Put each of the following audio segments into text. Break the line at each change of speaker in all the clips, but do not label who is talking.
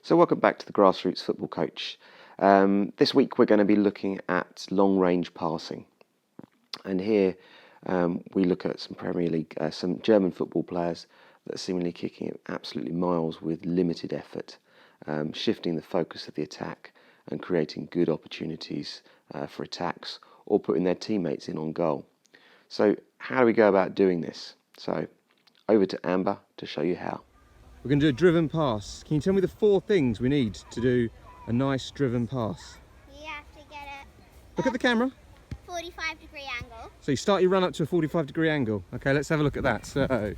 So welcome back to the Grassroots Football Coach. This week we're going to be looking at long-range passing. And here we look at some Premier League, some German football players that are seemingly kicking it absolutely miles with limited effort, shifting the focus of the attack and creating good opportunities for attacks or putting their teammates in on goal. So how do we go about doing this? So over to Amber to show you how.
We're going to do a driven pass. Can you tell me the 4 things we need to do a nice driven pass?
You have to get it.
Look at the camera.
45-degree angle.
So you start your run up to a 45-degree angle. Okay, let's have a look at that. So,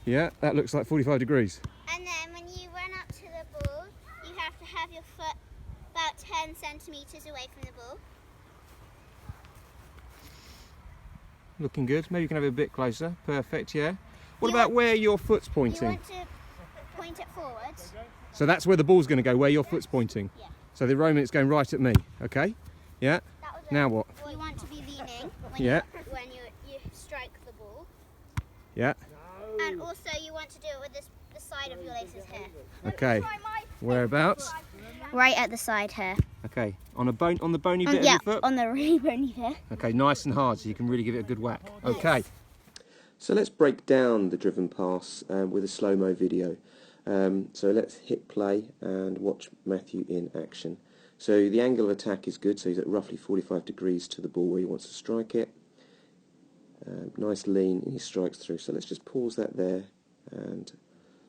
yeah, that looks like 45 degrees.
And then when you run up to the ball, you have to have your foot about 10 centimetres away from the ball.
Looking good. Maybe you can have it a bit closer. Perfect, yeah. What about where your foot's pointing?
You want to point it forwards.
So that's where the ball's going to go, where your foot's pointing.
Yeah.
So the romont's going right at me, okay? Yeah. Now what?
You want to be leaning when, when you strike the ball.
Yeah.
And also you want to do it with the side of your laces here.
Okay. Whereabouts?
Right at the side here.
Okay. On the bony bit of your foot?
On the really bony bit.
Okay, nice and hard so you can really give it a good whack. Okay.
So let's break down the driven pass with a slow-mo video. So let's hit play and watch Matthew in action. So the angle of attack is good, so he's at roughly 45 degrees to the ball where he wants to strike it. Nice lean, and he strikes through. So let's just pause that there and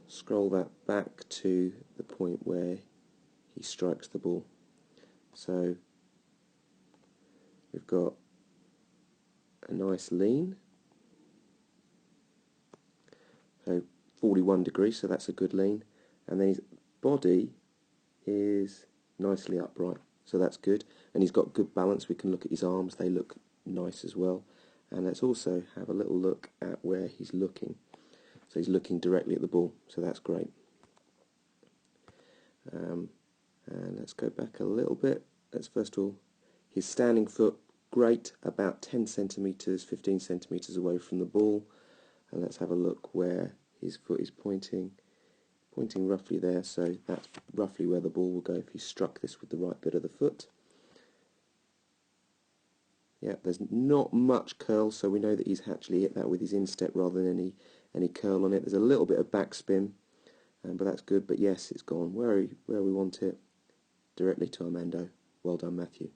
scroll that back to the point where he strikes the ball. So we've got a nice lean. So 41 degrees, so that's a good lean. And then his body is nicely upright, so that's good. And he's got good balance. We can look at his arms, they look nice as well. And let's also have a little look at where he's looking. So he's looking directly at the ball, so that's great. And let's go back a little bit. Let's first of all, his standing foot, great, about 10 centimetres, 15 centimetres away from the ball. And let's have a look where his foot is pointing roughly there, so that's roughly where the ball will go if he struck this with the right bit of the foot. Yeah, there's not much curl, so we know that he's actually hit that with his instep rather than any curl on it. There's a little bit of backspin, but that's good. But yes, it's gone where we want it, directly to Armando. Well done, Matthew.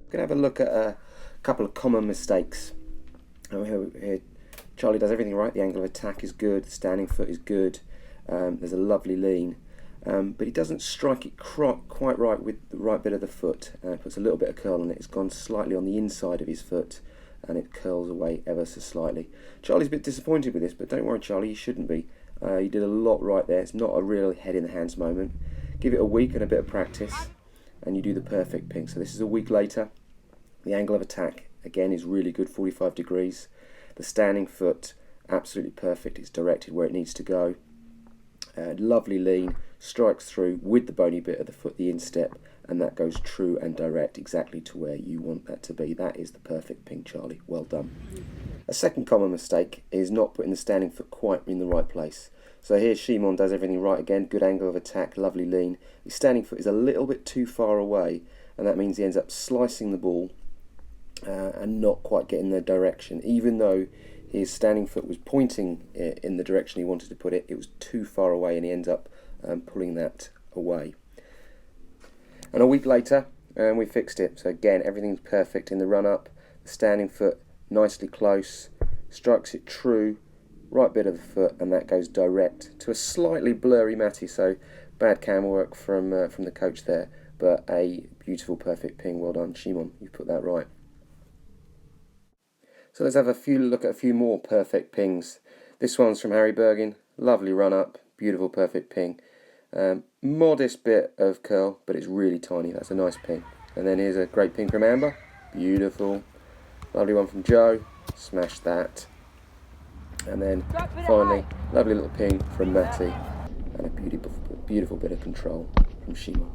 We're going to have a look at a couple of common mistakes. Here, Charlie does everything right. The angle of attack is good, the standing foot is good, there's a lovely lean, but he doesn't strike it quite right with the right bit of the foot. Puts a little bit of curl on it. It's gone slightly on the inside of his foot and it curls away ever so slightly. Charlie's a bit disappointed with this, but don't worry Charlie, you shouldn't be. You did a lot right there. It's not a real head in the hands moment. Give it a week and a bit of practice and you do the perfect ping. So this is a week later. The angle of attack again is really good, 45 degrees. The standing foot, absolutely perfect. It's directed where it needs to go. Lovely lean, strikes through with the bony bit of the foot, the instep, and that goes true and direct exactly to where you want that to be. That is the perfect ping, Charlie. Well done. A second common mistake is not putting the standing foot quite in the right place. So here Shimon does everything right again. Good angle of attack, lovely lean. His standing foot is a little bit too far away, and that means he ends up slicing the ball and not quite getting the direction. Even though his standing foot was pointing in the direction he wanted to put it, it was too far away and he ends up pulling that away. And a week later, we fixed it. So again, everything's perfect in the run-up. The standing foot nicely close, strikes it true, right bit of the foot, and that goes direct to a slightly blurry Matty. So bad camera work from the coach there, but a beautiful, perfect ping. Well done, Shimon. You put that right. So let's have a look at a few more perfect pings. This one's from Harry Bergin. Lovely run up, beautiful perfect ping. Modest bit of curl, but it's really tiny. That's a nice ping. And then here's a great ping from Amber. Beautiful. Lovely one from Joe. Smash that. And then finally, lovely little ping from Matty. And a beautiful bit of control from Shimon.